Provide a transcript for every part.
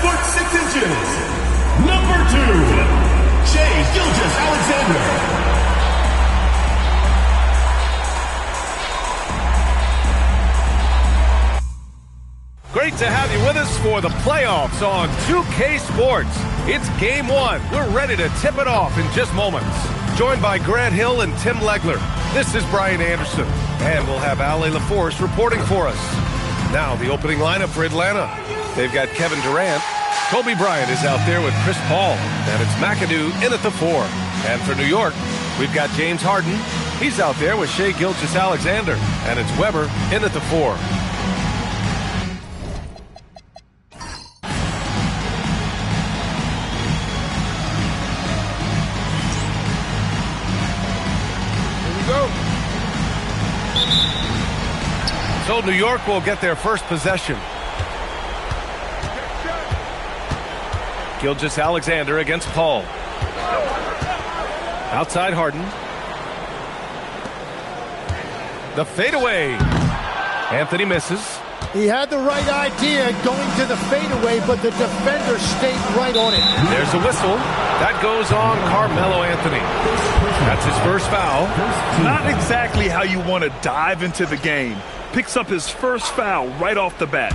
foot 6 inches. Number 2, Shai Gilgeous-Alexander. Great to have you with us for the playoffs on 2K Sports. It's game 1. We're ready to tip it off in just moments. Joined by Grant Hill and Tim Legler. This is Brian Anderson. And we'll have Ale LaForce reporting for us. Now the opening lineup for Atlanta. They've got Kevin Durant. Kobe Bryant is out there with Chris Paul. And it's McAdoo in at the 4. And for New York, we've got James Harden. He's out there with Shai Gilgeous-Alexander. And it's Weber in at the 4. So New York will get their first possession. Gilgeous-Alexander against Paul. Outside Harden. The fadeaway. Anthony misses. He had the right idea going to the fadeaway, but the defender stayed right on it. There's a whistle. That goes on Carmelo Anthony. That's his first foul. Not exactly how you want to dive into the game. Picks up his first foul right off the bat.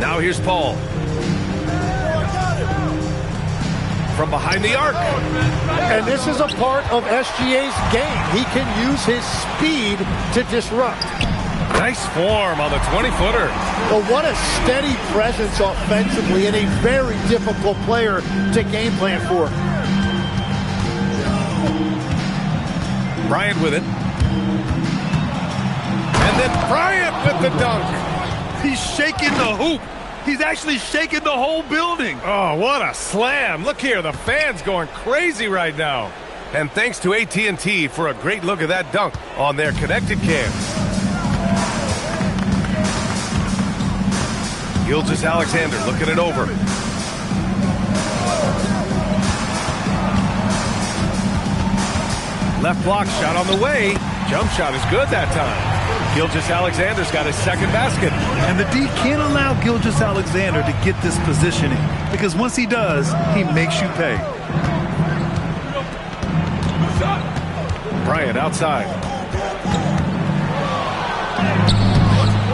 Now here's Paul. From behind the arc. And this is a part of SGA's game. He can use his speed to disrupt. Nice form on the 20-footer. But what a steady presence offensively and a very difficult player to game plan for. Bryant with it. And then Bryant with the dunk. He's shaking the hoop. He's actually shaking the whole building. Oh, what a slam. Look here, the fans going crazy right now. And thanks to AT&T for a great look at that dunk on their connected cams. Gilgeous-Alexander looking it over. Left block shot on the way. Jump shot is good that time. Gilgeous-Alexander's got his second basket. And the D can't allow Gilgeous-Alexander to get this positioning, because once he does, he makes you pay. Bryant outside.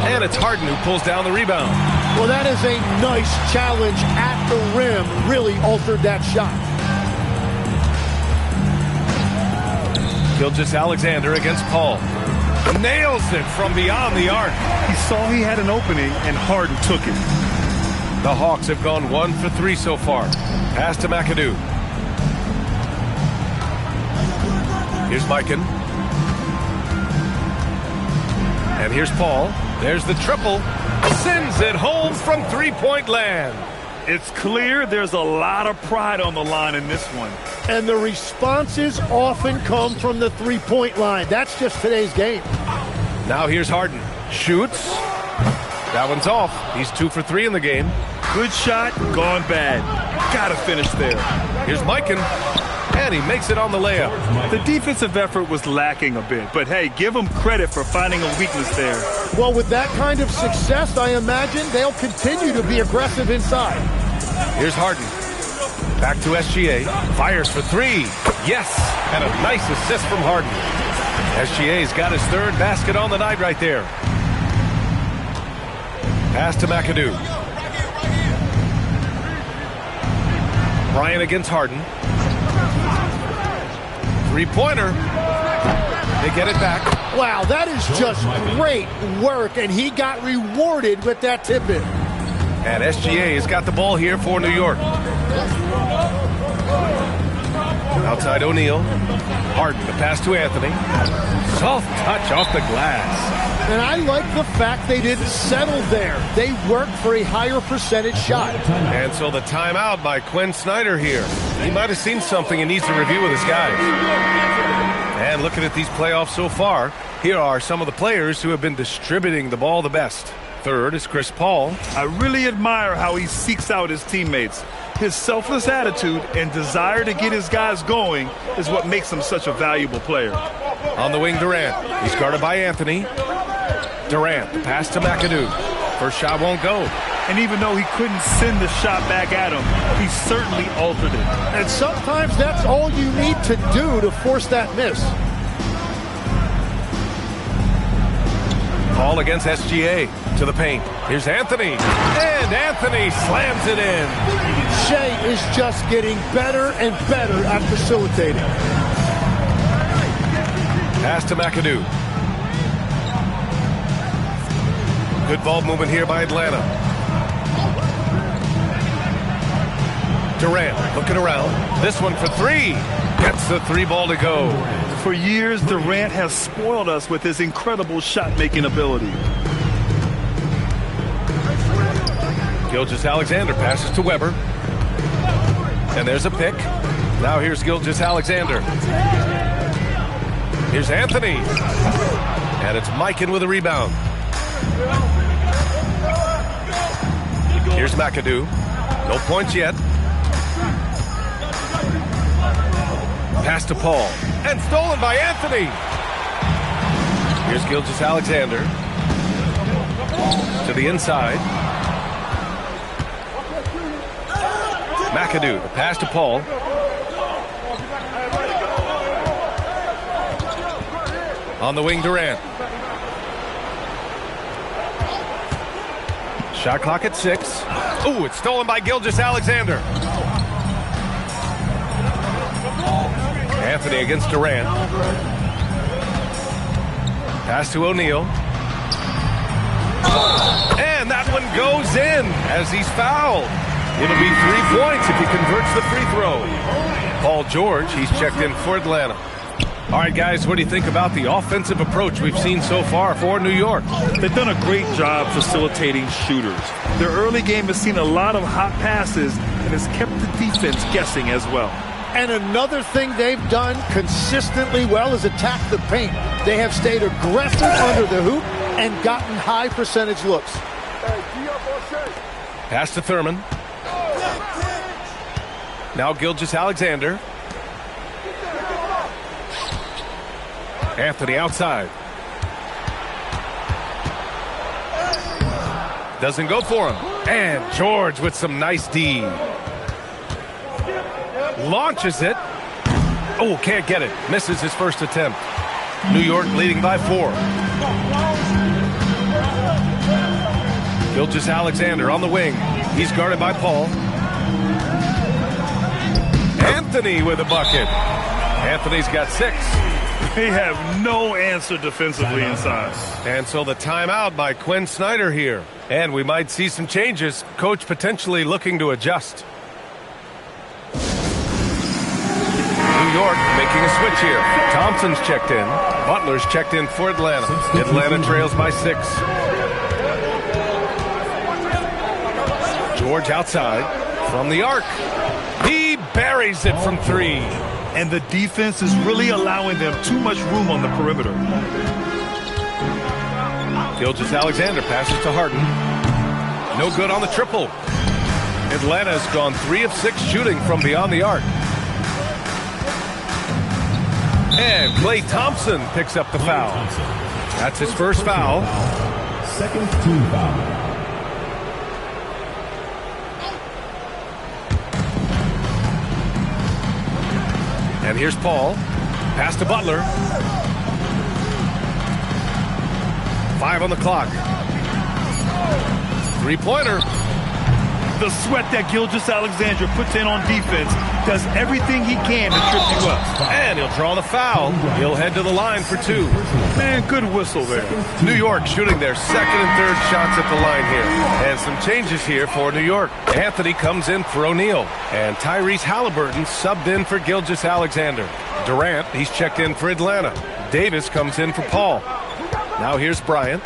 And it's Harden who pulls down the rebound. Well, that is a nice challenge at the rim. Really altered that shot. Gilgeous-Alexander against Paul. Nails it from beyond the arc. He saw he had an opening, and Harden took it. The Hawks have gone 1 for 3 so far. Pass to McAdoo. Here's Mikan. And here's Paul. There's the triple. Sends it home from three-point land. It's clear there's a lot of pride on the line in this one. And the responses often come from the three-point line. That's just today's game. Now here's Harden. Shoots. That one's off. He's 2 for 3 in the game. Good shot, gone bad. Gotta finish there. Here's Mikan. And he makes it on the layup. The defensive effort was lacking a bit, but hey, give him credit for finding a weakness there. Well, with that kind of success, I imagine they'll continue to be aggressive inside. Here's Harden. Back to SGA. Fires for 3. Yes! And a nice assist from Harden. SGA's got his third basket on the night right there. Pass to McAdoo. Bryant against Harden. Three-pointer. They get it back. Wow, that is just great work, and he got rewarded with that tip-in. And SGA has got the ball here for New York. Outside O'Neal. Harden, the pass to Anthony. Soft touch off the glass. And I like the fact they didn't settle there. They worked for a higher percentage shot. And so the timeout by Quinn Snyder here. He might have seen something and needs to review with his guys. And looking at these playoffs so far, here are some of the players who have been distributing the ball the best. Third is Chris Paul. I really admire how he seeks out his teammates. His selfless attitude and desire to get his guys going is what makes him such a valuable player. On the wing, Durant. He's guarded by Anthony. Durant, the pass to McAdoo. First shot won't go. And even though he couldn't send the shot back at him, he certainly altered it. And sometimes that's all you need to do to force that miss. Ball against SGA to the paint. Here's Anthony. And Anthony slams it in. Shea is just getting better and better at facilitating. Pass to McAdoo. Good ball movement here by Atlanta. Durant looking around. This one for three. Gets the three ball to go. For years, Durant has spoiled us with his incredible shot-making ability. Gilgeous-Alexander passes to Weber. And there's a pick. Now here's Gilgeous-Alexander. Here's Anthony. And it's Mikan with a rebound. Here's McAdoo. No points yet. Pass to Paul. And stolen by Anthony. Here's Gilgeous-Alexander. To the inside. McAdoo. The pass to Paul. On the wing, Durant. Shot clock at 6. Ooh, it's stolen by Gilgeous-Alexander. Anthony against Durant. Pass to O'Neal. And that one goes in as he's fouled. It'll be 3 points if he converts the free throw. Paul George, he's checked in for Atlanta. All right, guys, what do you think about the offensive approach we've seen so far for New York? They've done a great job facilitating shooters. Their early game has seen a lot of hot passes and has kept the defense guessing as well. And another thing they've done consistently well is attack the paint. They have stayed aggressive under the hoop and gotten high percentage looks. Pass to Thurman. Now Gilgeous-Alexander. Anthony outside. Doesn't go for him. And George with some nice D. Launches it. Oh, can't get it. Misses his first attempt. New York leading by 4. Gilgeous-Alexander on the wing. He's guarded by Paul. Anthony with a bucket. Anthony's got 6. They have no answer defensively inside. And so the timeout by Quinn Snyder here. And we might see some changes. Coach potentially looking to adjust. New York making a switch here. Thompson's checked in. Butler's checked in for Atlanta. Atlanta trails by 6. George outside from the arc. He buries it from 3. And the defense is really allowing them too much room on the perimeter. Gilgeous-Alexander passes to Harden. No good on the triple. Atlanta's gone 3 of 6 shooting from beyond the arc. And Klay Thompson picks up the foul. That's his first foul. Second team foul. And here's Paul. Pass to Butler. 5 on the clock. 3-pointer. The sweat that Gilgeous-Alexander puts in on defense does everything he can to trip you up. And he'll draw the foul. He'll head to the line for 2. Man, good whistle there. New York shooting their second and third shots at the line here. And some changes here for New York. Anthony comes in for O'Neal. And Tyrese Halliburton subbed in for Gilgeous-Alexander. Durant, he's checked in for Atlanta. Davis comes in for Paul. Now here's Bryant.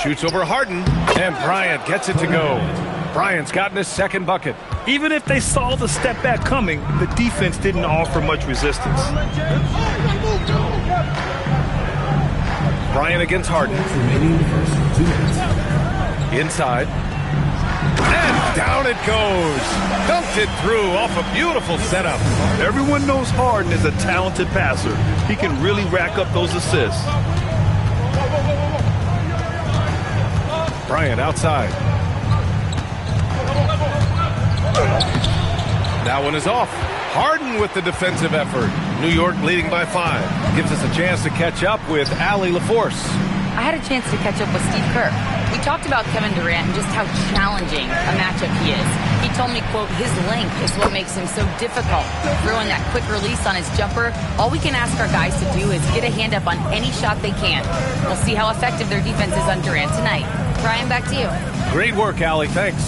Shoots over Harden. And Bryant gets it to go. Bryant's gotten his second bucket. Even if they saw the step back coming, the defense didn't offer much resistance. Bryant against Harden. Inside. And down it goes. Dunked it through off a beautiful setup. Everyone knows Harden is a talented passer. He can really rack up those assists. Bryant outside. That one is off. Harden with the defensive effort. New York leading by 5. Gives us a chance to catch up with Allie LaForce. I had a chance to catch up with Steve Kerr. We talked about Kevin Durant and just how challenging a matchup he is. He told me, quote, his length is what makes him so difficult. Throwing that quick release on his jumper, all we can ask our guys to do is get a hand up on any shot they can. We'll see how effective their defense is on Durant tonight. Brian, back to you. Great work, Allie. Thanks.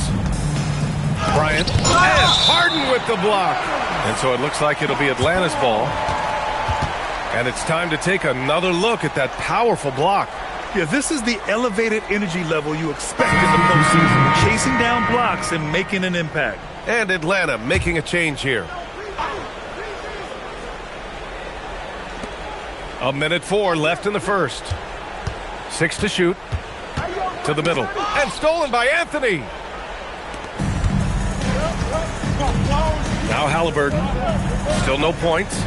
Bryant. And Harden with the block. And so it looks like it'll be Atlanta's ball. And it's time to take another look at that powerful block. Yeah, this is the elevated energy level you expect in the postseason. Chasing down blocks and making an impact. And Atlanta making a change here. 1:04 left in the first. 6 to shoot. To the middle. And stolen by Anthony. Now Halliburton. Still no points.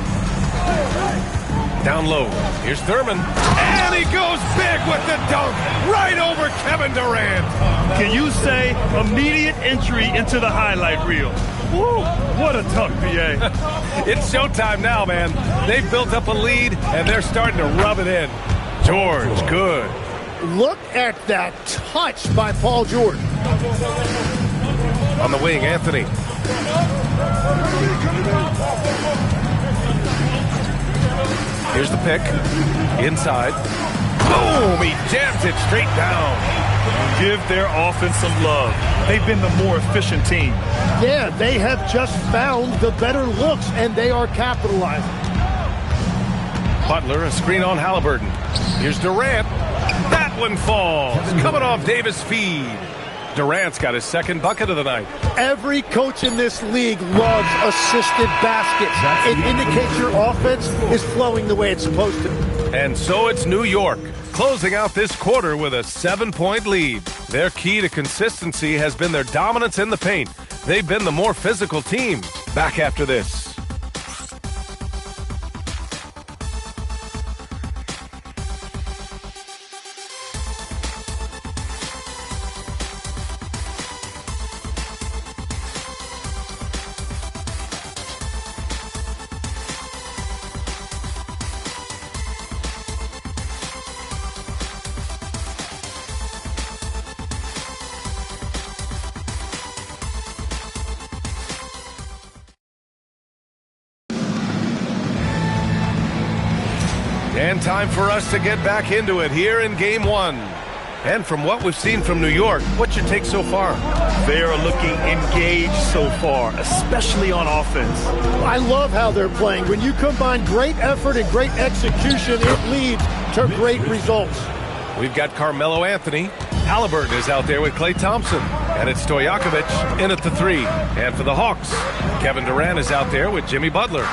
Down low. Here's Thurman. And he goes big with the dunk. Right over Kevin Durant. Can you say immediate entry into the highlight reel? Woo, what a dunk, PA. It's showtime now, man. They've built up a lead, and they're starting to rub it in. George, good. Look at that touch by Paul George. On the wing, Anthony. Here's the pick. Inside. Boom! He jams it straight down. Give their offense some love. They've been the more efficient team. Yeah, they have just found the better looks, and they are capitalizing. Butler, a screen on Halliburton. Here's Durant. That one falls. Coming off Davis' feed. Durant's got his second bucket of the night. Every coach in this league loves assisted baskets. It indicates your offense is flowing the way it's supposed to. And so it's New York, closing out this quarter with a 7-point lead. Their key to consistency has been their dominance in the paint. They've been the more physical team. Back after this. And time for us to get back into it here in Game 1. And from what we've seen from New York, what's your take so far? They are looking engaged so far, especially on offense. I love how they're playing. When you combine great effort and great execution, it leads to great results. We've got Carmelo Anthony. Halliburton is out there with Klay Thompson. And it's Stojakovic in at the 3. And for the Hawks, Kevin Durant is out there with Jimmy Butler.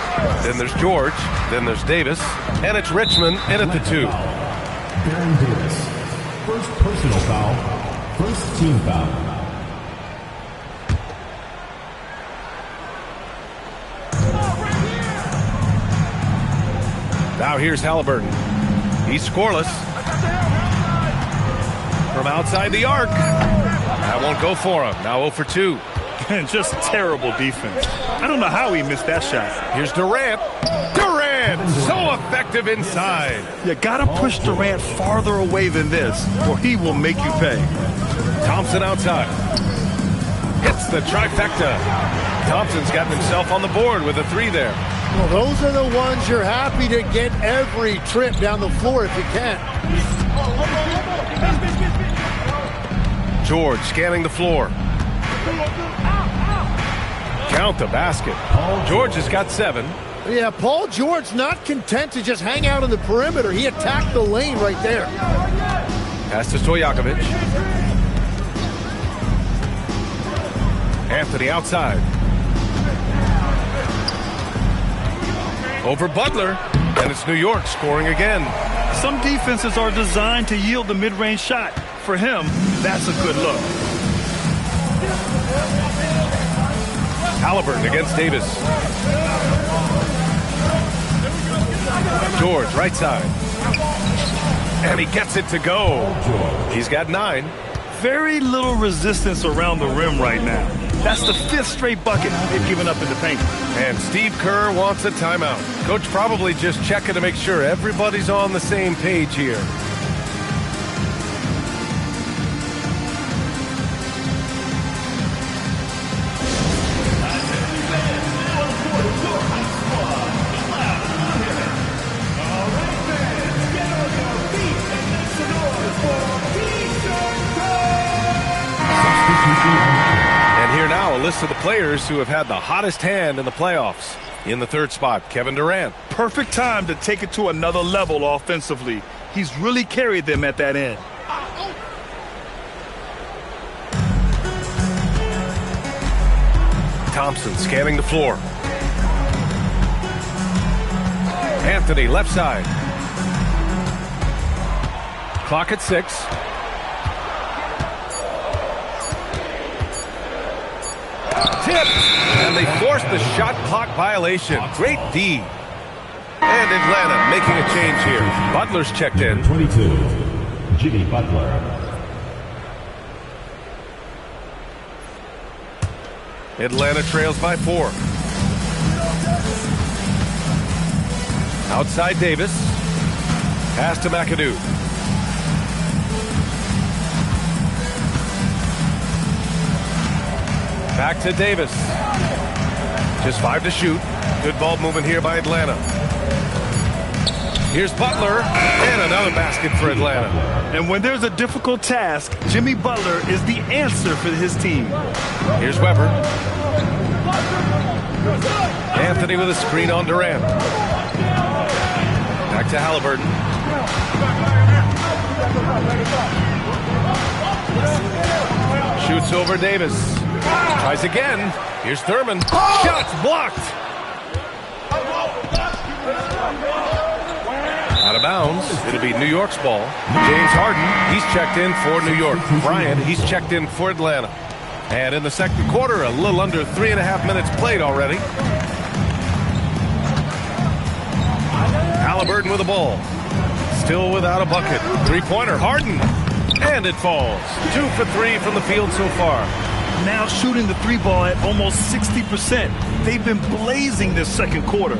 Then there's George. Then there's Davis. And it's Richmond in at the 2. Baron Davis. First personal foul. First team foul. Now here's Halliburton. He's scoreless. From outside the arc. That won't go for him. Now 0 for 2. And just terrible defense. I don't know how he missed that shot. Here's Durant. Durant! So effective inside. You gotta push Durant farther away than this, or he will make you pay. Thompson outside. Hits the trifecta. Thompson's gotten himself on the board with a 3 there. Well, those are the ones you're happy to get every trip down the floor if you can. George scanning the floor. Count the basket. George has got 7. Yeah, Paul George not content to just hang out on the perimeter. He attacked the lane right there. Pass to Stojakovic. Anthony outside. Over Butler. And it's New York scoring again. Some defenses are designed to yield the mid-range shot. For him, that's a good look. Halliburton against Davis. George, right side. And he gets it to go. He's got 9. Very little resistance around the rim right now. That's the 5th straight bucket they've given up in the paint. And Steve Kerr wants a timeout. Coach probably just checking to make sure everybody's on the same page here. And here now, a list of the players who have had the hottest hand in the playoffs. In the 3rd spot, Kevin Durant. Perfect time to take it to another level offensively. He's really carried them at that end. Thompson scanning the floor. Anthony, left side. Clock at 6. Tipped, and they forced the shot clock violation. Great D. And Atlanta making a change here. Butler's checked in. 22, Jimmy Butler. Atlanta trails by 4. Outside Davis. Pass to McAdoo. Back to Davis. Just 5 to shoot. Good ball movement here by Atlanta. Here's Butler, and another basket for Atlanta. And when there's a difficult task, Jimmy Butler is the answer for his team. Here's Weber. Anthony with a screen on Durant. Back to Halliburton. Shoots over Davis. Tries again. Here's Thurman. Shots blocked. Out of bounds. It'll be New York's ball. James Harden, he's checked in for New York. Bryant, he's checked in for Atlanta. And in the second quarter, a little under 3.5 minutes played already. Halliburton with the ball. Still without a bucket. Three-pointer, Harden. And it falls. 2 for 3 from the field so far. Now shooting the 3-ball at almost 60%. They've been blazing this second quarter.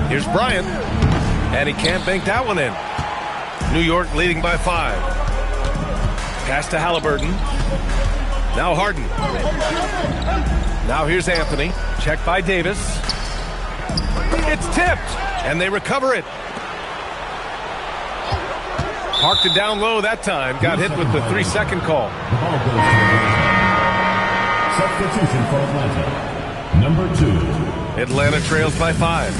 Here's Bryant. And he can't bank that one in. New York leading by 5. Pass to Halliburton. Now Harden. Now here's Anthony. Checked by Davis. It's tipped. And they recover it. Parked it down low that time. Got hit with the 3-second call. The ball goes to substitution for Atlanta. Number 2. Atlanta trails by 5.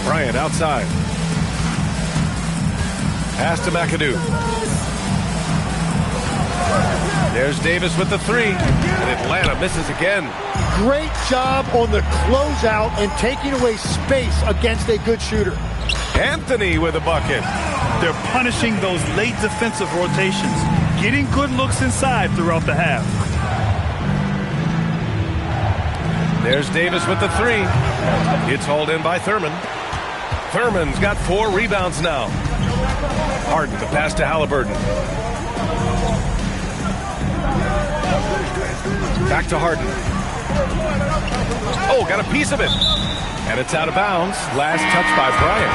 Bryant outside. Pass to McAdoo. There's Davis with the 3. And Atlanta misses again. Great job on the closeout and taking away space against a good shooter. Anthony with a bucket. They're punishing those late defensive rotations, getting good looks inside throughout the half. There's Davis with the 3. It's hauled in by Thurman. Thurman's got 4 rebounds now. Harden to pass to Halliburton. Back to Harden. Oh, got a piece of it. And it's out of bounds. Last touch by Bryant.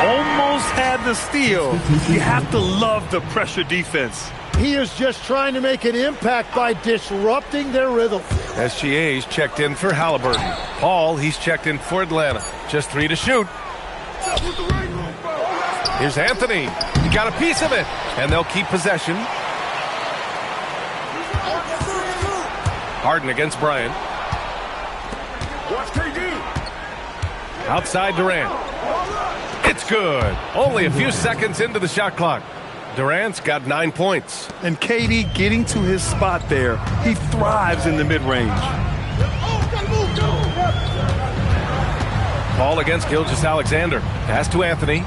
Almost had the steal. You have to love the pressure defense. He is just trying to make an impact by disrupting their rhythm. SGA's checked in for Halliburton. Paul, he's checked in for Atlanta. Just 3 to shoot. Here's Anthony. He got a piece of it. And they'll keep possession. Harden against Bryant. Outside Durant. It's good. Only a few seconds into the shot clock. Durant's got 9 points. And KD getting to his spot there. He thrives in the mid-range. Paul against Gilgeous-Alexander. Pass to Anthony.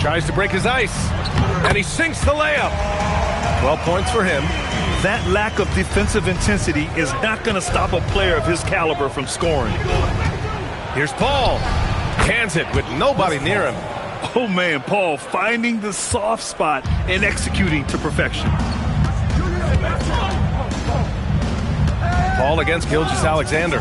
Tries to break his ice. And he sinks the layup. 12 points for him. That lack of defensive intensity is not going to stop a player of his caliber from scoring. Here's Paul. Cans it with nobody near him. Oh, man, Paul finding the soft spot and executing to perfection. Paul against Gilgeous-Alexander.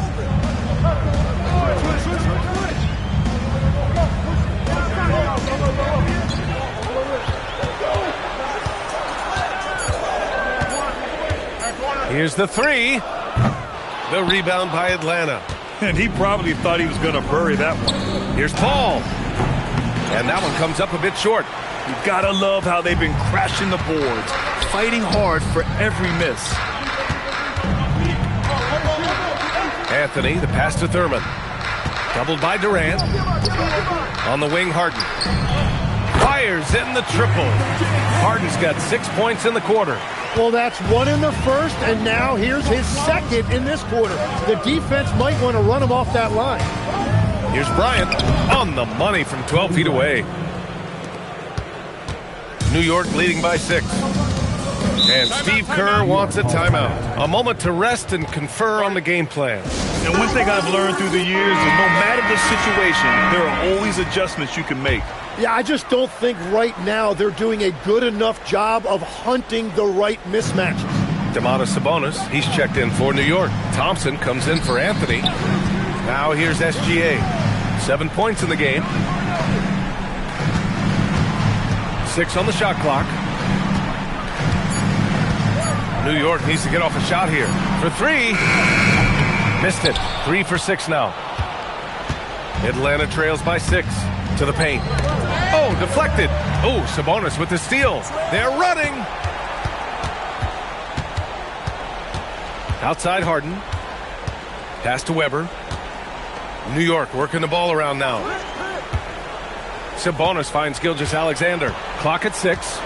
Here's the three. The rebound by Atlanta. And he probably thought he was going to bury that one. Here's Paul. And that one comes up a bit short. You gotta love how they've been crashing the boards, fighting hard for every miss. Anthony, the pass to Thurman. Doubled by Durant. On the wing, Harden. Fires in the triple. Harden's got 6 points in the quarter. Well, that's one in the first, and now here's his second in this quarter. The defense might want to run him off that line. Here's Bryant on the money from 12 feet away. New York leading by 6. And Steve Kerr wants a timeout. A moment to rest and confer on the game plan. And one thing I've learned through the years is no matter the situation, there are always adjustments you can make. Yeah, I just don't think right now they're doing a good enough job of hunting the right mismatches. Domantas Sabonis, he's checked in for New York. Thompson comes in for Anthony. Now here's SGA. 7 points in the game. 6 on the shot clock. New York needs to get off a shot here. For 3. Missed it. 3 for 6 now. Atlanta trails by 6. To the paint. Oh, deflected. Oh, Sabonis with the steal. They're running. Outside Harden. Pass to Weber. New York working the ball around now. Sabonis finds Gilgeous-Alexander. Clock at 6.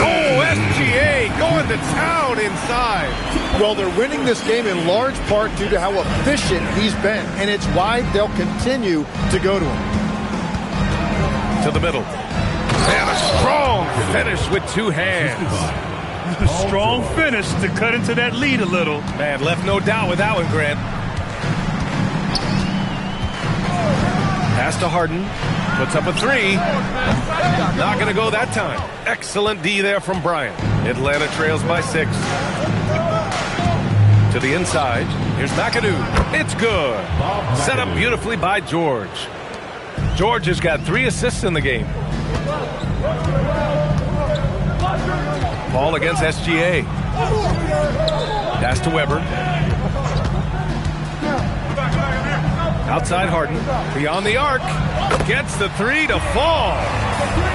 Oh, SGA going to town inside. Well, they're winning this game in large part due to how efficient he's been, and it's why they'll continue to go to him. To the middle. And a strong finish with 2 hands. A strong finish to cut into that lead a little. Man, left no doubt with that one, Grant. Pass to Harden. Puts up a 3. Not going to go that time. Excellent D there from Bryant. Atlanta trails by 6. To the inside. Here's McAdoo. It's good. Set up beautifully by George. George has got 3 assists in the game. Ball against SGA. Pass to Weber. Outside Harden. Beyond the arc. Gets the 3 to fall.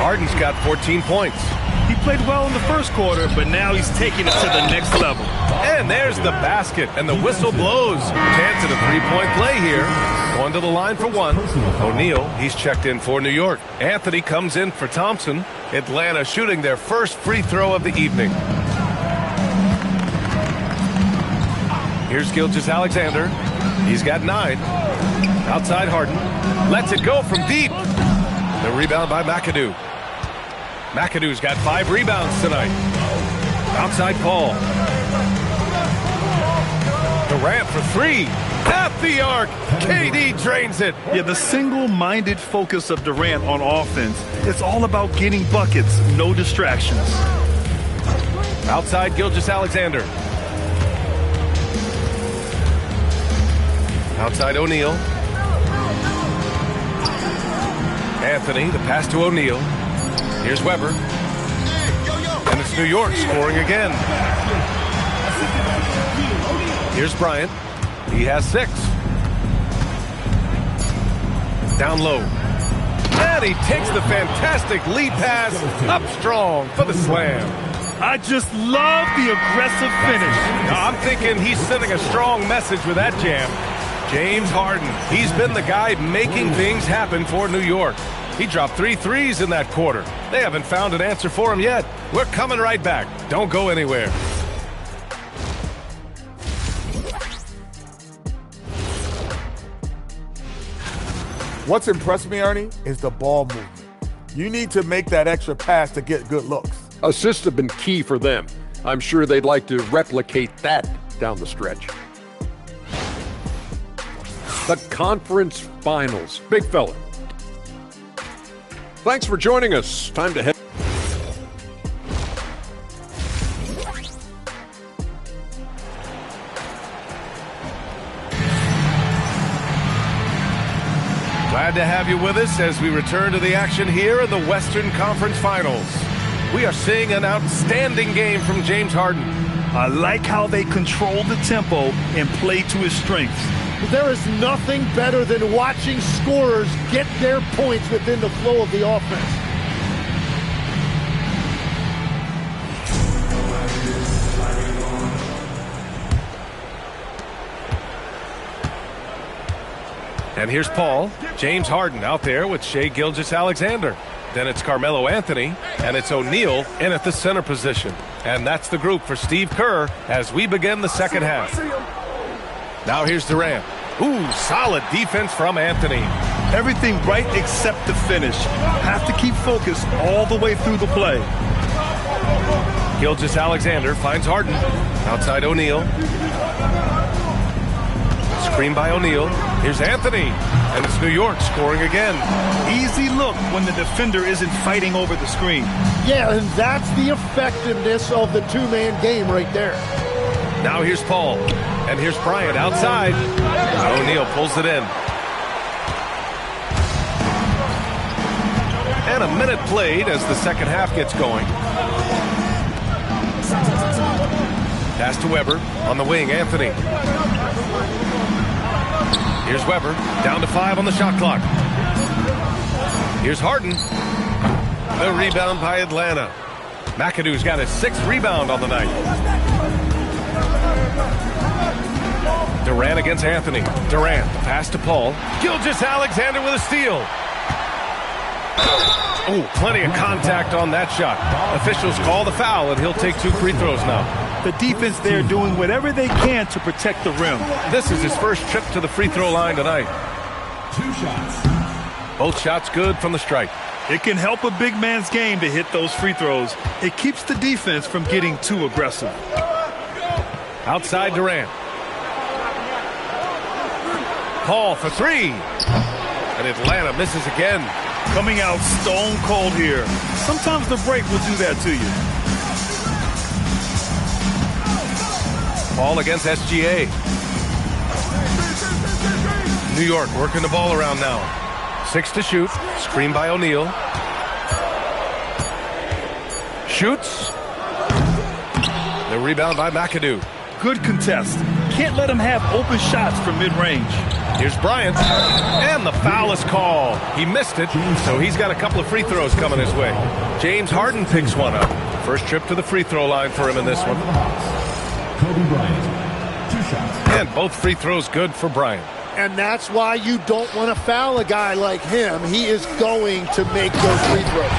Harden's got 14 points. He played well in the first quarter, but now he's taking it to the next level. And there's the basket, and the whistle blows. Chance at a 3-point play here. Going to the line for 1. O'Neal, he's checked in for New York. Anthony comes in for Thompson. Atlanta shooting their first free throw of the evening. Here's Gilgeous-Alexander. He's got 9. Outside Harden. Lets it go from deep. The rebound by McAdoo. McAdoo's got 5 rebounds tonight. Outside Paul. Durant for 3. At the arc. KD drains it. Yeah, the single-minded focus of Durant on offense. It's all about getting buckets, no distractions. Outside Gilgeous-Alexander. Outside O'Neal. Anthony, the pass to O'Neal. Here's Weber. And it's New York scoring again. Here's Bryant. He has 6. Down low. And he takes the fantastic lead pass up strong for the slam. I just love the aggressive finish. I'm thinking he's sending a strong message with that jam. James Harden, he's been the guy making things happen for New York. He dropped 3 threes in that quarter. They haven't found an answer for him yet. We're coming right back. Don't go anywhere. What's impressed me, Ernie, is the ball movement. You need to make that extra pass to get good looks. Assists have been key for them. I'm sure they'd like to replicate that down the stretch. the conference finals. Big fella. Thanks for joining us. Time to head. Glad to have you with us as we return to the action here in the Western Conference Finals. We are seeing an outstanding game from James Harden. I like how they control the tempo and play to his strengths. There is nothing better than watching scorers get their points within the flow of the offense. And here's Paul. James Harden out there with Shai Gilgeous-Alexander. Then it's Carmelo Anthony, and it's O'Neal in at the center position. And that's the group for Steve Kerr as we begin the second half. Now here's Durant. Ooh, solid defense from Anthony. Everything right except the finish. Have to keep focused all the way through the play. Gilgeous-Alexander finds Harden. Outside O'Neal. Screen by O'Neal. Here's Anthony. And it's New York scoring again. Easy look when the defender isn't fighting over the screen. Yeah, and that's the effectiveness of the two-man game right there. Now here's Paul. And here's Bryant outside. O'Neal pulls it in. And a minute played as the second half gets going. Pass to Weber. On the wing, Anthony. Here's Weber, down to 5 on the shot clock. Here's Harden. The rebound by Atlanta. McAdoo's got his 6th rebound on the night. Durant against Anthony. Durant, pass to Paul. Gilgeous-Alexander with a steal. Oh, plenty of contact on that shot. Officials call the foul, and he'll take 2 free throws now. The defense there doing whatever they can to protect the rim. This is his first trip to the free throw line tonight. 2 shots. Both shots good from the stripe. It can help a big man's game to hit those free throws. It keeps the defense from getting too aggressive. Outside Durant. Paul for 3. And Atlanta misses again. Coming out stone cold here. Sometimes the break will do that to you. Paul against SGA. New York working the ball around now. 6 to shoot. Screen by O'Neal. Shoots. The rebound by McAdoo. Good contest. Can't let him have open shots from mid-range. Here's Bryant. And the foul is called. He missed it, so he's got a couple of free throws coming his way. James Harden picks one up. First trip to the free throw line for him in this one. Kobe Bryant, 2 shots. And both free throws good for Bryant. And that's why you don't want to foul a guy like him. He is going to make those free throws.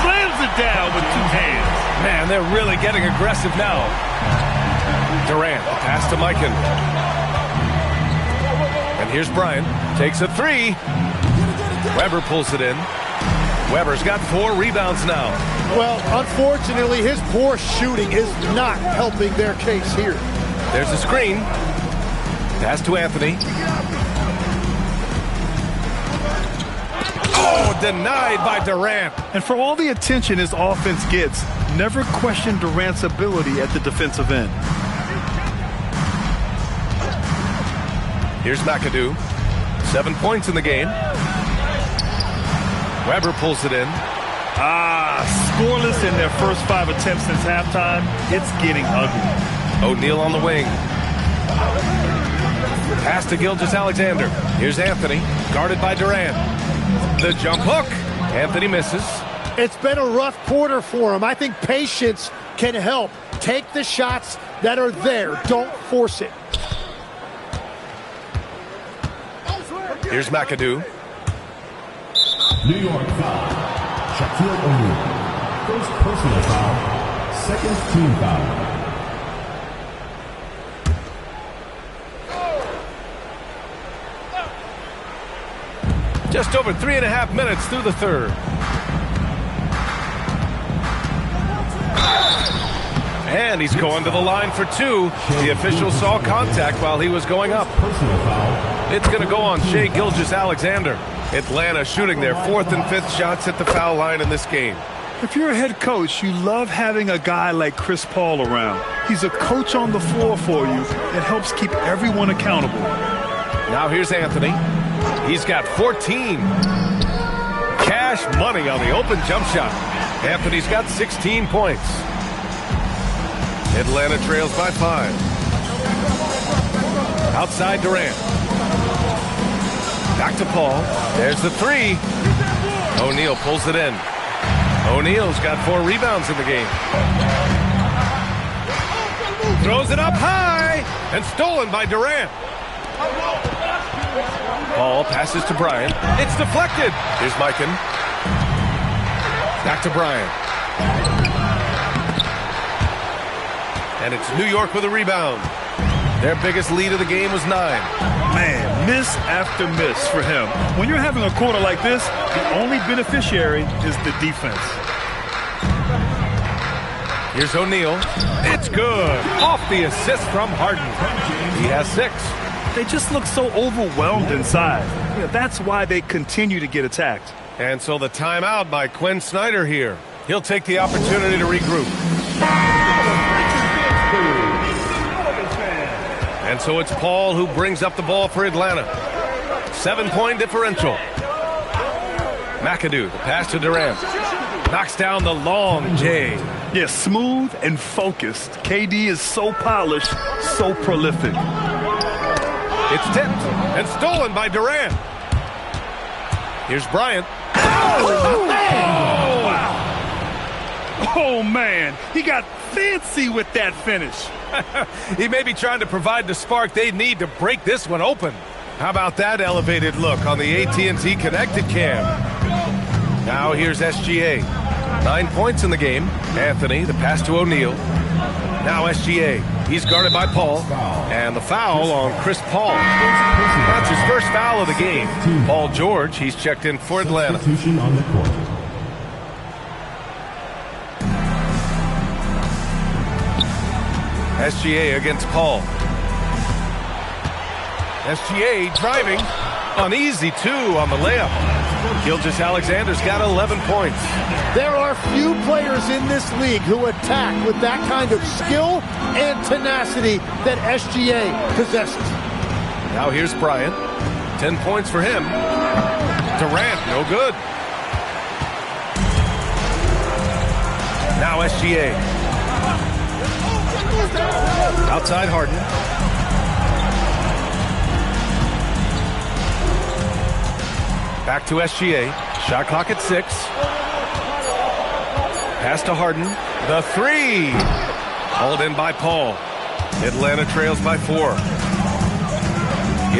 Slams it down with 2 hands. Man, they're really getting aggressive now. Durant, pass to Mikan. And here's Bryant. Takes a 3. Weber pulls it in. Weber's got 4 rebounds now. Well, unfortunately, his poor shooting is not helping their case here. There's a screen. Pass to Anthony. Oh, denied by Durant. And for all the attention his offense gets, never question Durant's ability at the defensive end. Here's McAdoo. 7 points in the game. Weber pulls it in. Scoreless in their first 5 attempts since halftime. It's getting ugly. O'Neal on the wing. Pass to Gilgeous-Alexander. Here's Anthony, guarded by Durant. The jump hook. Anthony misses. It's been a rough quarter for him. I think patience can help. Take the shots that are there. Don't force it. Here's McAdoo. New York foul. Shaquille O'Neal. First personal foul. Second team foul. Just over 3.5 minutes through the third. And he's going to the line for two. The official saw contact while he was going up. Personal foul. It's going to go on Shai Gilgeous-Alexander. Atlanta shooting their 4th and 5th shots at the foul line in this game. If you're a head coach, you love having a guy like Chris Paul around. He's a coach on the floor for you that helps keep everyone accountable. Now here's Anthony. He's got 14. Cash money on the open jump shot. Anthony's got 16 points. Atlanta trails by 5. Outside Durant. Back to Paul. There's the three. O'Neal pulls it in. O'Neal's got 4 rebounds in the game. Throws it up high and stolen by Durant. Paul passes to Bryant. It's deflected. Here's Mikan. Back to Bryant. And it's New York with a rebound. Their biggest lead of the game was 9. Man, miss after miss for him. When you're having a quarter like this, the only beneficiary is the defense. Here's O'Neal. It's good. Off the assist from Harden. He has 6. They just look so overwhelmed inside. Yeah, that's why they continue to get attacked. And so the timeout by Quinn Snyder here. He'll take the opportunity to regroup. And so it's Paul who brings up the ball for Atlanta. 7-point differential. McAdoo, the pass to Durant. Knocks down the long J. Yeah, smooth and focused. KD is so polished, so prolific. It's tipped and stolen by Durant. Here's Bryant. Oh, man. He got fancy with that finish. He may be trying to provide the spark they need to break this one open. How about that elevated look on the AT&T Connected Cam? Now here's SGA. 9 points in the game. Anthony, the pass to O'Neal. Now SGA. He's guarded by Paul. And the foul on Chris Paul. That's his first foul of the game. Paul George, he's checked in for Atlanta. Substitution on the court. SGA against Paul. SGA driving. Uneasy, too, on the layup. Gilgeous-Alexander's got 11 points. There are few players in this league who attack with that kind of skill and tenacity that SGA possesses. Now here's Bryant. 10 points for him. Durant, no good. Now SGA. Outside Harden. Back to SGA. Shot clock at 6. Pass to Harden. The three. Hauled in by Paul. Atlanta trails by 4.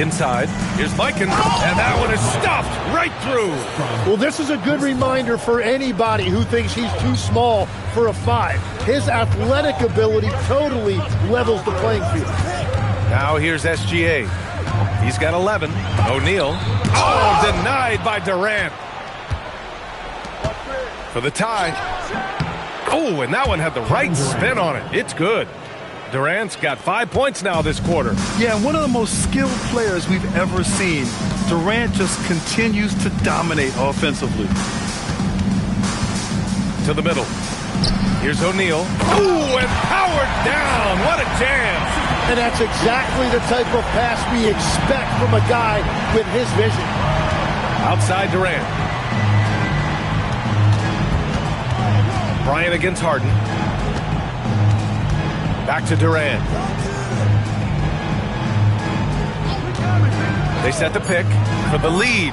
Inside. Here's Mikan. And that one is stuffed right through. Well, this is a good reminder for anybody who thinks he's too small for a 5. His athletic ability totally levels the playing field. Now here's SGA. He's got 11. O'Neal. Oh, denied by Durant. For the tie. Oh, and that one had the right spin on it. It's good. Durant's got 5 points now this quarter. Yeah, one of the most skilled players we've ever seen. Durant just continues to dominate offensively. To the middle. Here's O'Neal. Ooh, and powered down. What a jam. And that's exactly the type of pass we expect from a guy with his vision. Outside Durant. Bryant against Harden. Back to Durant. They set the pick for the lead.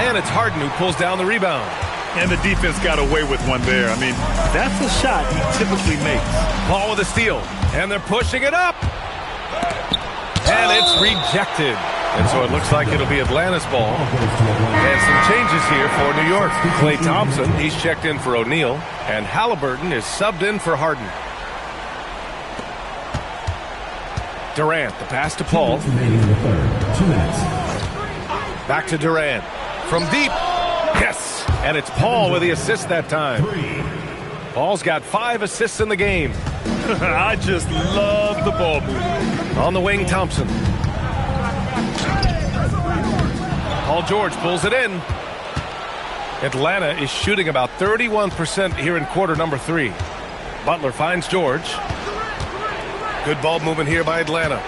And it's Harden who pulls down the rebound. And the defense got away with one there. I mean, that's a shot he typically makes. Paul with a steal. And they're pushing it up. And it's rejected. And so it looks like it'll be Atlanta's ball. And some changes here for New York. Klay Thompson, he's checked in for O'Neal. And Halliburton is subbed in for Harden. Durant, the pass to Paul. 2 minutes. Back to Durant. From deep. Yes. And it's Paul with the assist that time. Paul's got 5 assists in the game. I just love the ball movement. On the wing, Thompson. Paul George pulls it in. Atlanta is shooting about 31% here in quarter number 3. Butler finds George. Good ball movement here by Atlanta.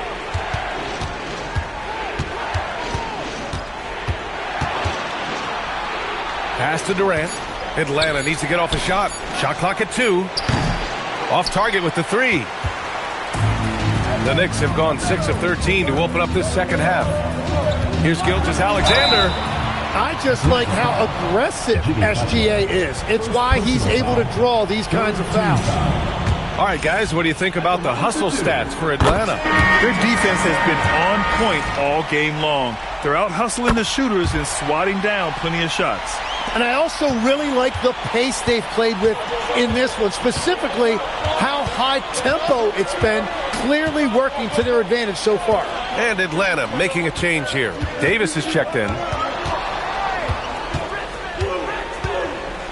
Pass to Durant. Atlanta needs to get off a shot. Shot clock at 2. Off target with the 3. The Knicks have gone 6 of 13 to open up this second half. Here's Gilgeous-Alexander. I just like how aggressive SGA is. It's why he's able to draw these kinds of fouls. All right, guys, what do you think about the hustle stats for Atlanta? Their defense has been on point all game long. They're out hustling the shooters and swatting down plenty of shots. And I also really like the pace they've played with in this one, specifically how high tempo it's been, clearly working to their advantage so far. And Atlanta making a change here. Davis is checked in.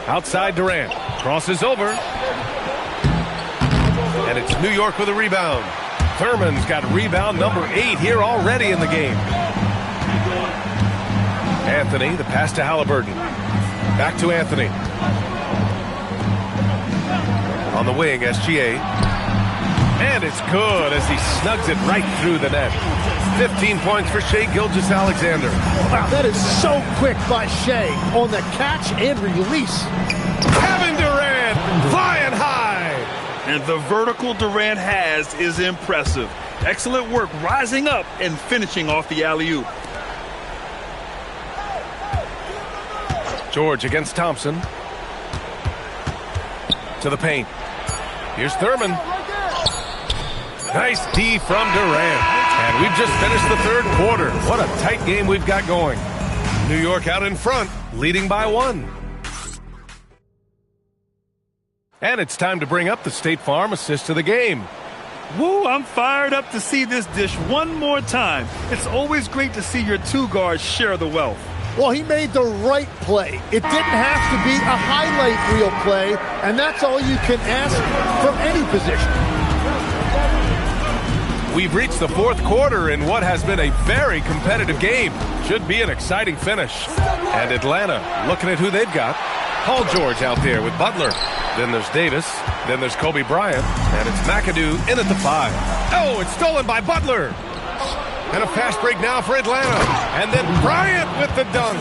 Outside Durant. Crosses over. And it's New York with a rebound. Thurman's got rebound number 8 here already in the game. Anthony, the pass to Halliburton. Back to Anthony. On the wing, SGA. And it's good as he snugs it right through the net. 15 points for Shai Gilgeous-Alexander. Wow, that is so quick by Shai on the catch and release. Kevin Durant flying high. And the vertical Durant has is impressive. Excellent work rising up and finishing off the alley-oop. George against Thompson. To the paint. Here's Thurman. Nice D from Durant. And we've just finished the third quarter. What a tight game we've got going. New York out in front, leading by 1. And it's time to bring up the State Farm assist to the game. Woo, I'm fired up to see this dish one more time. It's always great to see your 2 guards share the wealth. Well, he made the right play. It didn't have to be a highlight reel play, and that's all you can ask from any position. We've reached the fourth quarter in what has been a very competitive game. Should be an exciting finish. And Atlanta looking at who they've got. Paul George out there with Butler. Then there's Davis. Then there's Kobe Bryant. And it's McAdoo in at the 5. Oh, it's stolen by Butler. And a fast break now for Atlanta. And then Bryant with the dunk.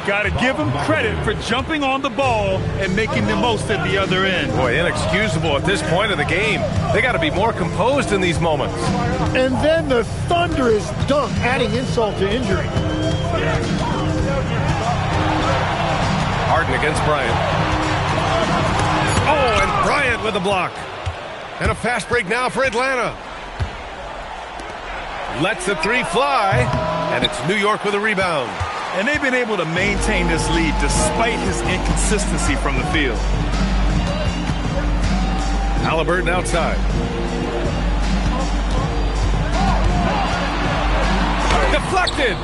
Got to give him credit for jumping on the ball and making the most at the other end. Boy, inexcusable at this point of the game. They got to be more composed in these moments. And then the thunderous dunk, adding insult to injury. Harden against Bryant. Oh, and Bryant with the block. And a fast break now for Atlanta. Lets the 3 fly. And it's New York with a rebound. And they've been able to maintain this lead despite his inconsistency from the field. Halliburton outside. Deflected.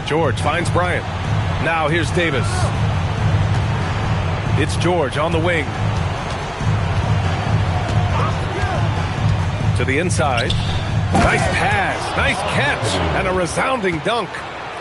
George finds Bryant. Now here's Davis. It's George on the wing. To the inside. Nice pass, nice catch, and a resounding dunk.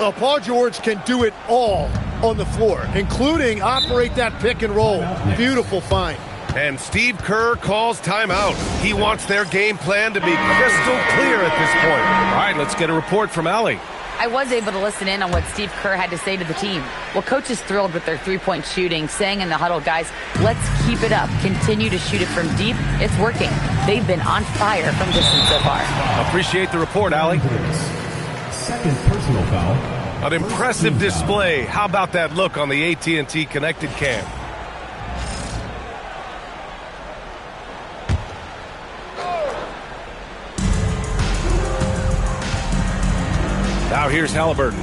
Well, Paul George can do it all on the floor, including operate that pick and roll. Beautiful find. And Steve Kerr calls timeout. He wants their game plan to be crystal clear at this point. All right, let's get a report from Allie. I was able to listen in on what Steve Kerr had to say to the team. Well, coach is thrilled with their three-point shooting, saying in the huddle, guys, let's keep it up. Continue to shoot it from deep. It's working. They've been on fire from distance so far. Appreciate the report, Allie. Second personal foul. An impressive display. How about that look on the AT&T connected cam? Now here's Halliburton.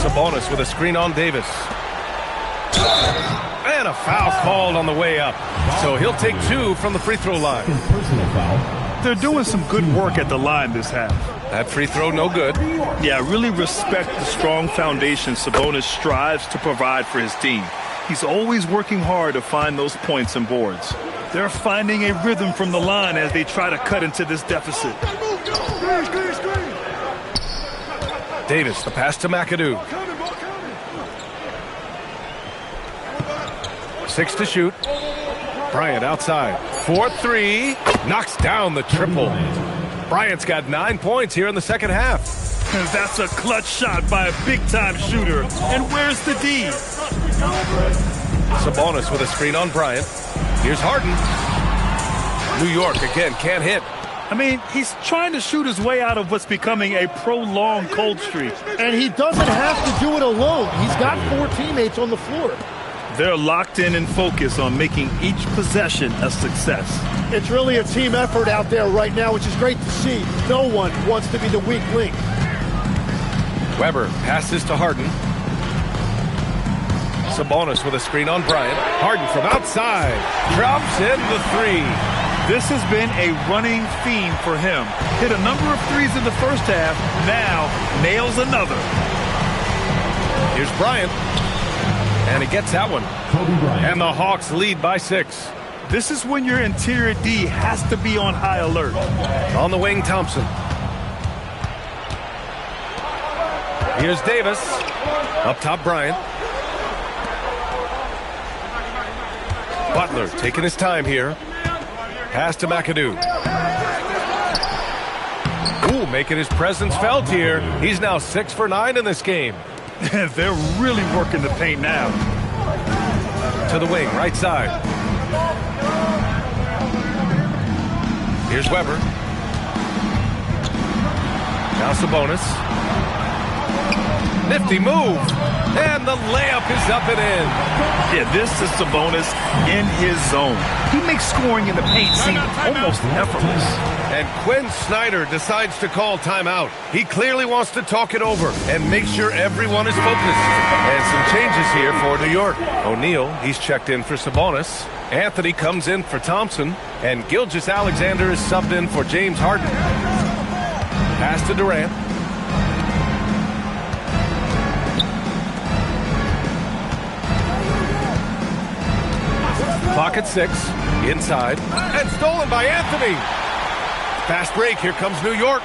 Sabonis with a screen on Davis. And a foul called on the way up. So he'll take 2 from the free throw line. Personal foul. They're doing some good work at the line this half. That free throw no good. Yeah, really respect the strong foundation Sabonis strives to provide for his team. He's always working hard to find those points and boards. They're finding a rhythm from the line as they try to cut into this deficit. Davis, the pass to McAdoo. 6 to shoot. Bryant outside. 4-3. Knocks down the triple. Bryant's got 9 points here in the second half. And that's a clutch shot by a big-time shooter. And where's the D? Sabonis with a screen on Bryant. Here's Harden. New York again can't hit. I mean, he's trying to shoot his way out of what's becoming a prolonged cold streak. And he doesn't have to do it alone. He's got 4 teammates on the floor. They're locked in and focused on making each possession a success. It's really a team effort out there right now, which is great to see. No one wants to be the weak link. Weber passes to Harden. Sabonis with a screen on Bryant. Harden from outside. Drops in the 3. This has been a running theme for him. Hit a number of threes in the first half. Now nails another. Here's Bryant. And he gets that one. And the Hawks lead by 6. This is when your interior D has to be on high alert. On the wing, Thompson. Here's Davis. Up top, Bryant. Butler taking his time here. Pass to McAdoo. Ooh, making his presence felt here. He's now 6 for 9 in this game. They're really working the paint now. To the wing, right side. Here's Weber. Now Sabonis. Nifty move. And the layup is up and in. Yeah, this is Sabonis in his zone. He makes scoring in the paint seem almost effortless. And Quinn Snyder decides to call timeout. He clearly wants to talk it over and make sure everyone is focused. And some changes here for New York. O'Neal, he's checked in for Sabonis. Anthony comes in for Thompson. And Gilgeous-Alexander is subbed in for James Harden. Pass to Durant. Clock at 6. Inside. And stolen by Anthony. Fast break. Here comes New York.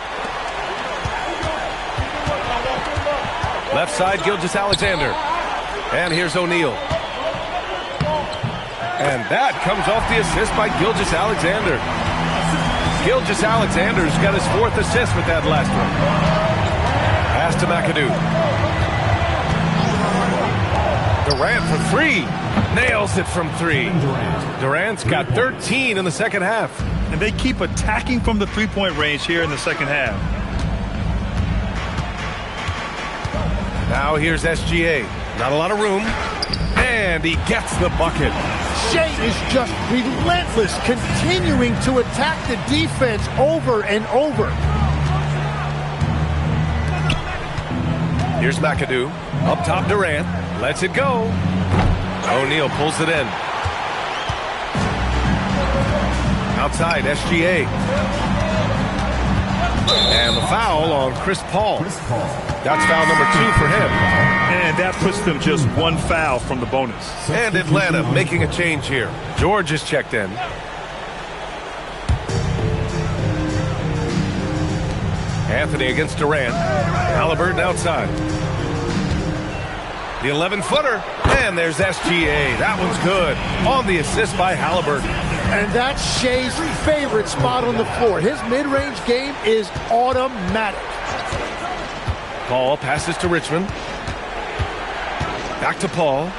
Left side, Gilgeous-Alexander. And here's O'Neal. And that comes off the assist by Gilgeous-Alexander. Gilgeous-Alexander's got his 4th assist with that last one. Pass to McAdoo. Durant for 3. Nails it from 3. Durant's got 13 in the second half. And they keep attacking from the three-point range here in the second half. Now here's SGA. Not a lot of room. And he gets the bucket. Shea is just relentless, continuing to attack the defense over and over. Here's McAdoo. Up top, Durant. Lets it go. O'Neal pulls it in. Outside, SGA. And the foul on Chris Paul. That's foul number 2 for him. And that puts them just 1 foul from the bonus. And Atlanta making a change here. George is checked in. Anthony against Durant. Halliburton outside. The 11-footer. And there's SGA. That one's good. On the assist by Halliburton. And that's Shea's favorite spot on the floor. His mid-range game is automatic. Paul passes to Richmond. Back to Paul.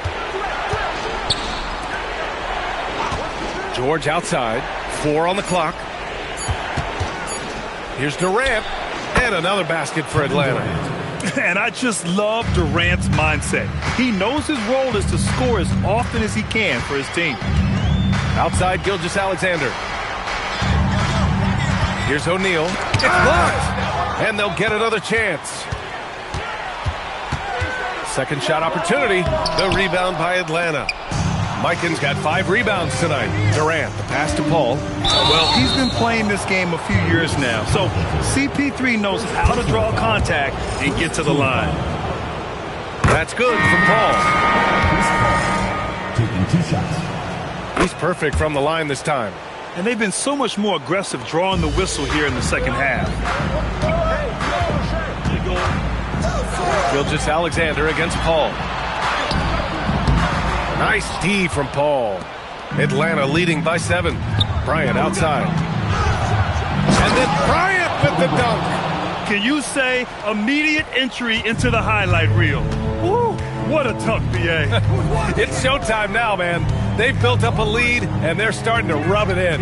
George outside. 4 on the clock. Here's Durant. And another basket for Atlanta. And I just love Durant's mindset. He knows his role is to score as often as he can for his team. Outside, Gilgeous-Alexander. Here's O'Neal. It's blocked. And they'll get another chance. Second shot opportunity. The rebound by Atlanta. Mikan's got 5 rebounds tonight. Durant, the pass to Paul. Well, he's been playing this game a few years now, so CP3 knows how to draw contact and get to the line. That's good for Paul. He's perfect from the line this time. And they've been so much more aggressive drawing the whistle here in the second half. Gilgeous-Alexander against Paul. Nice D from Paul. Atlanta leading by 7. Bryant outside. And then Bryant with the dunk. Can you say immediate entry into the highlight reel? Woo, what a dunk, B.A. It's showtime now, man. They've built up a lead, and they're starting to rub it in.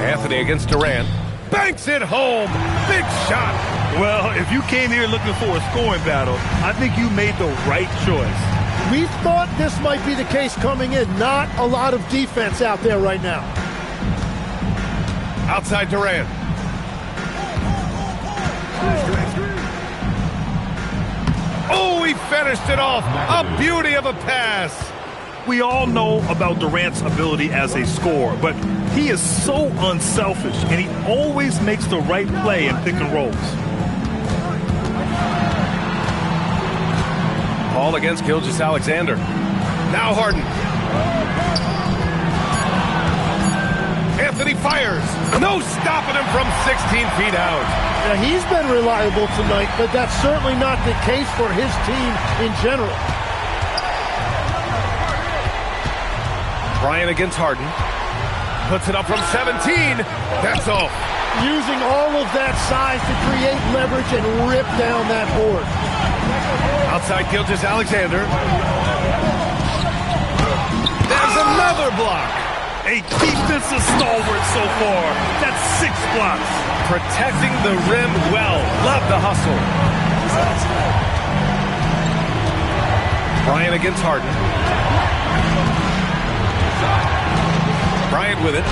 Anthony against Durant. Banks it home. Big shot. Well, if you came here looking for a scoring battle, I think you made the right choice. We thought this might be the case coming in. Not a lot of defense out there right now. Outside Durant. Oh, he finished it off. A beauty of a pass. We all know about Durant's ability as a scorer, but he is so unselfish, and he always makes the right play in pick and rolls. Paul against Gilgeous-Alexander. Now Harden. Anthony fires. No stopping him from 16 feet out. Now, he's been reliable tonight, but that's certainly not the case for his team in general. Bryant against Harden. Puts it up from 17. That's off. Using all of that size to create leverage and rip down that board. Outside Gilgeous-Alexander. There's another block. A defensive stalwart so far. That's 6 blocks. Protecting the rim well. Love the hustle. Bryant against Harden. Bryant with it.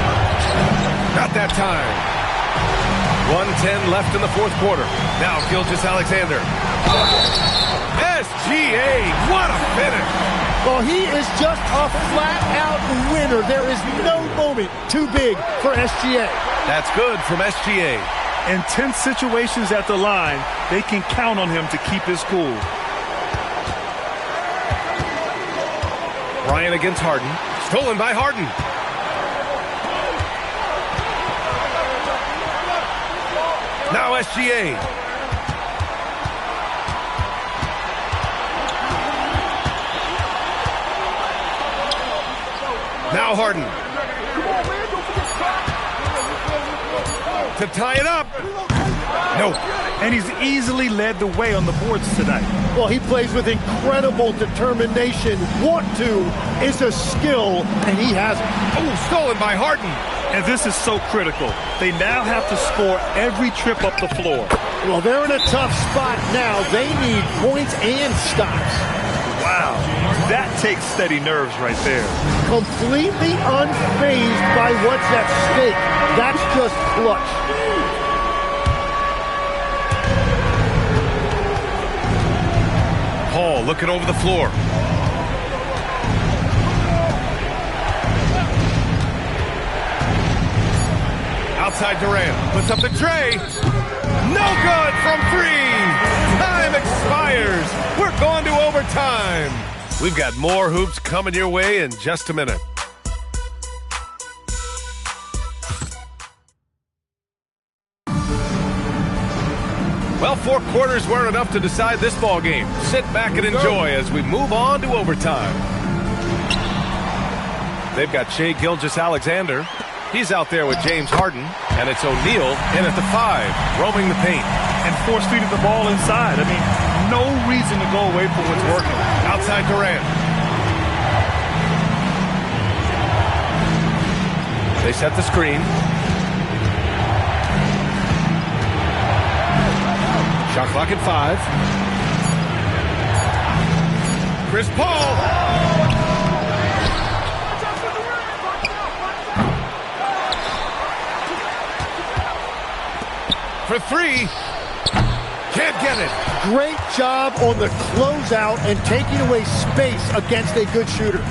Not that time. 1:10 left in the fourth quarter. Now Gilgeous-Alexander. SGA, what a finish. Well, he is just a flat-out winner. There is no moment too big for SGA. That's good from SGA. In tense situations at the line, they can count on him to keep his cool. Bryant against Harden. Stolen by Harden. Now SGA. Now Harden. To tie it up. No. And he's easily led the way on the boards tonight. Well, he plays with incredible determination. Want to is a skill, and he has it. Oh, stolen by Harden. And this is so critical. They now have to score every trip up the floor. Well, they're in a tough spot now. They need points and stops. Wow, that takes steady nerves right there. Completely unfazed by what's at stake. That's just clutch. Paul looking over the floor. Outside Durant. Puts up the tray. No good from 3. Time expires. We're going to overtime. We've got more hoops coming your way in just a minute. Well, 4 quarters weren't enough to decide this ball game. Sit back and enjoy as we move on to overtime. They've got Shai Gilgeous-Alexander. He's out there with James Harden, and it's O'Neal in at the 5, roaming the paint. And force-feeding the ball inside. I mean, no reason to go away from what's working. Outside Durant. They set the screen. Shot clock at 5. Chris Paul. For 3. Can't get it. Great job on the closeout and taking away space against a good shooter.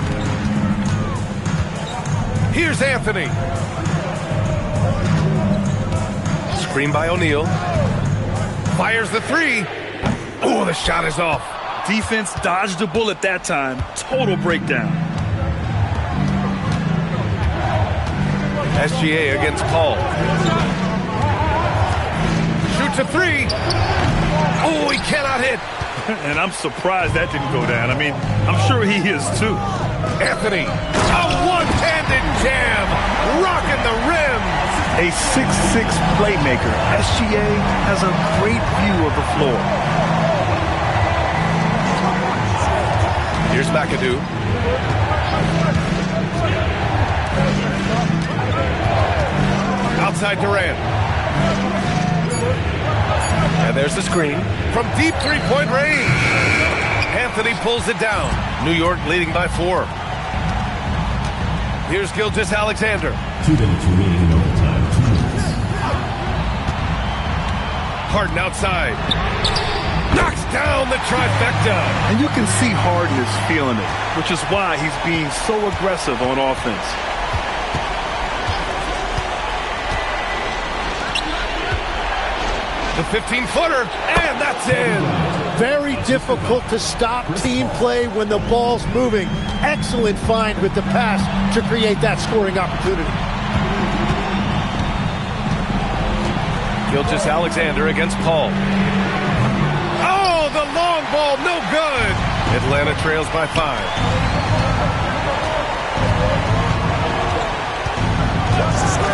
Here's Anthony. Screen by O'Neal. Fires the 3. Oh, the shot is off. Defense dodged a bullet that time. Total breakdown. SGA against Paul. Shoots a three. Oh, he cannot hit. And I'm surprised that didn't go down. I mean, I'm sure he is too. Anthony, a one-handed jam, rocking the rim. A 6'6" playmaker. SGA has a great view of the floor. Here's McAdoo. Outside Durant. And there's the screen from deep three-point range. Anthony pulls it down. New York leading by 4. Here's Gilgeous-Alexander. 2 minutes remaining in overtime. 2 minutes. Harden outside. Knocks down the trifecta. And you can see Harden is feeling it, which is why he's being so aggressive on offense. The 15-footer, and that's in. Very difficult to stop team play when the ball's moving. Excellent find with the pass to create that scoring opportunity. Gilgeous-Alexander against Paul. Oh, the long ball, no good. Atlanta trails by 5.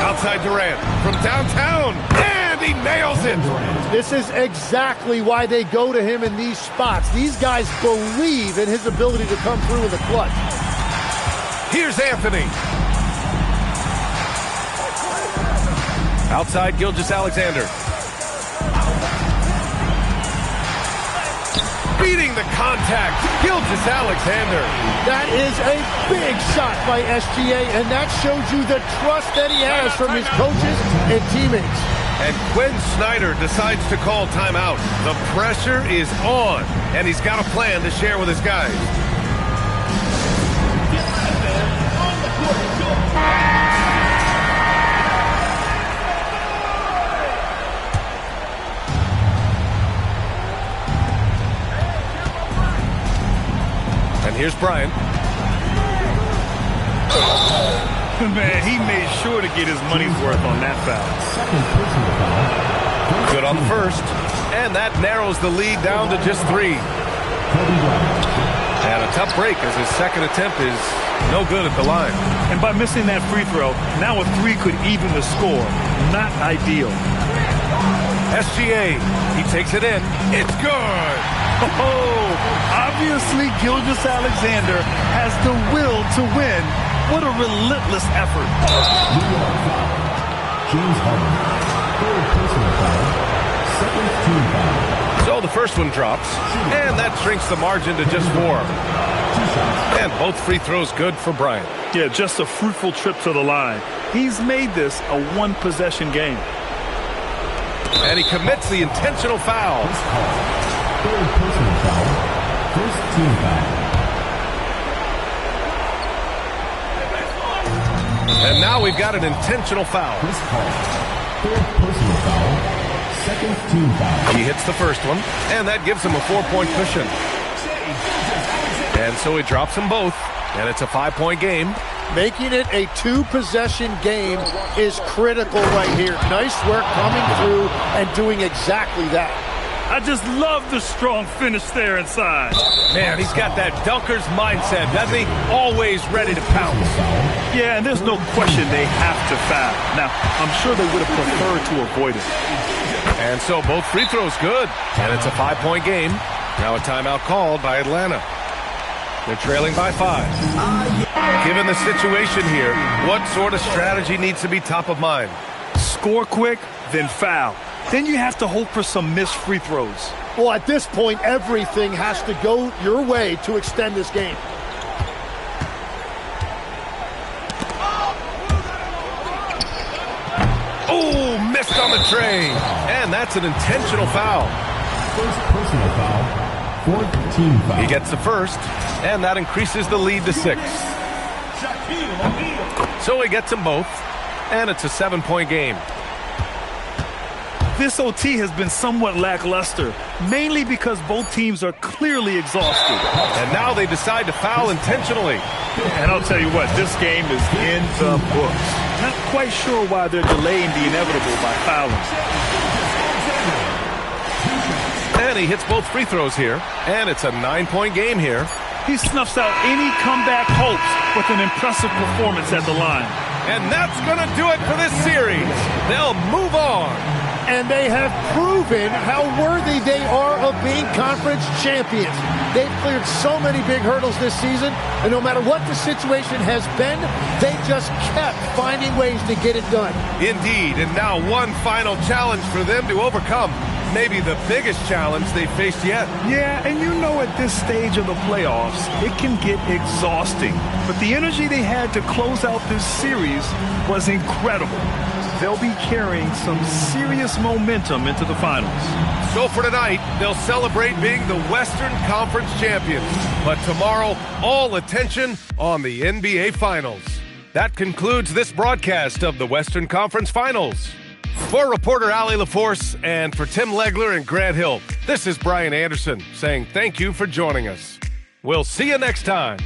Outside Durant from downtown, and he nails it. This is exactly why they go to him in these spots. These guys believe in his ability to come through in the clutch. Here's Anthony. Outside Gilgeous-Alexander. Beating the contact, Gilgeous-Alexander. That is a big shot by SGA, and that shows you the trust that he has from his coaches and teammates. And Quinn Snyder decides to call timeout. The pressure is on, and he's got a plan to share with his guys. And here's Bryant. Man, he made sure to get his money's worth on that foul. Good on the first. And that narrows the lead down to just 3. And a tough break as his second attempt is no good at the line. And by missing that free throw, now a 3 could even the score. Not ideal. SGA, he takes it in. It's good. Oh, obviously Gilgeous-Alexander has the will to win. What a relentless effort. James Harden. 3rd personal foul. 2nd team foul. So the first one drops, and that shrinks the margin to just 4. And both free throws good for Bryant. Yeah, just a fruitful trip to the line. He's made this a one-possession game. And he commits the intentional foul. 3rd personal foul. 1st team foul. And now we've got an intentional foul. 3rd personal foul. 2nd team foul. He hits the first one, and that gives him a 4-point cushion. And so he drops them both, and it's a 5-point game. Making it a 2-possession game is critical right here. Nice work coming through and doing exactly that. I just love the strong finish there inside. Man, he's got that dunker's mindset, doesn't he? Always ready to pounce. Yeah, and there's no question they have to foul. Now, I'm sure they would have preferred to avoid it. And so both free throws good. And it's a 5-point game. Now a timeout called by Atlanta. They're trailing by 5. Given the situation here, what sort of strategy needs to be top of mind? Score quick, then foul. Then you have to hope for some missed free throws. Well, at this point, everything has to go your way to extend this game. Oh, missed on the tray. And that's an intentional foul. 1st personal foul. 4th team foul. He gets the first, and that increases the lead to 6. So he gets them both, and it's a 7-point game. This OT has been somewhat lackluster, mainly because both teams are clearly exhausted. And now they decide to foul intentionally. And I'll tell you what, this game is in the books. Not quite sure why they're delaying the inevitable by fouling. And he hits both free throws here. And it's a 9-point game here. He snuffs out any comeback hopes with an impressive performance at the line. And that's going to do it for this series. They'll move on. And they have proven how worthy they are of being conference champions. They've cleared so many big hurdles this season, and no matter what the situation has been, they just kept finding ways to get it done. Indeed, and now one final challenge for them to overcome. Maybe the biggest challenge they've faced yet. Yeah, and you know at this stage of the playoffs, it can get exhausting. But the energy they had to close out this series was incredible. They'll be carrying some serious momentum into the finals. So for tonight, they'll celebrate being the Western Conference champions. But tomorrow, all attention on the NBA Finals. That concludes this broadcast of the Western Conference Finals. For reporter Allie LaForce and for Tim Legler and Grant Hill, this is Brian Anderson saying thank you for joining us. We'll see you next time.